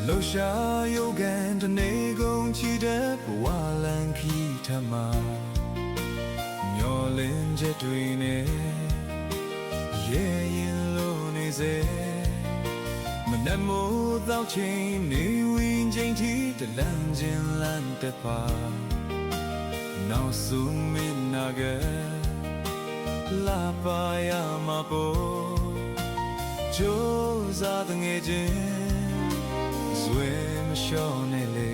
လှရှာယုတ်ကန်တနေကုန်ချီတဲ့ဘဝလန်ခီထမမျောလင်းချက်တွေနဲ့ရဲရင်လို့နေစေမနှမိုးသောချင်းနေဝင်းချင်းတီတလန်းချင်းလန်းတဲ့ပါနောက်စုမင်းနာကလာပါရမှာပေါ်ကြိုးစားတဲ့ငယ်ချင်းဇွဲမလျှော့နဲ့လေ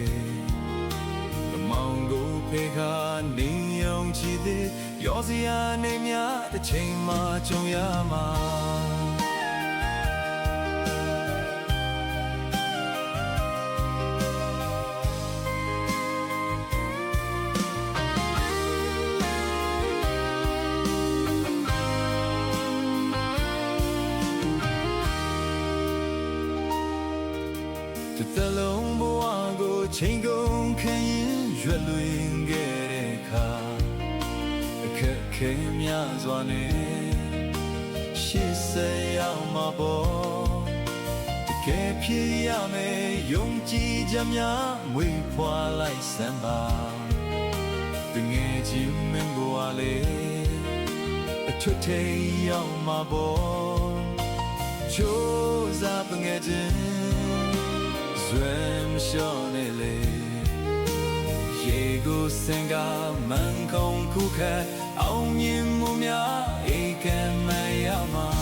မောင်ကိုဖေခါနေအောင်ချီသေးရောစရာနေများတစ်ချိန်မှကြုံရမှာတလုံးဘဝကိုချိန်ကုန်ခံရင်ရွယ်လွင်ခဲ့တဲ့အခါအခက်ခဲများစွာနဲ့ရှေ့ဆက်ရောက်မှာပေါ့တကယ်ဖြစ်ရမယ်ယုံကြည်ချက်များမွေးဖွားလိုက်စမ်းပါတငယ်ချင်းမင်းဘဝလေးအထွတ်ထိပ်ရောက်မှာပေါ့ကြိုးစားငယ်ချင်းဆွေမလျှော့နဲ့လေရေကိုစင်ကမန်ခုံခုခတ်အောင်မြင်မှုများဧကမရမှာ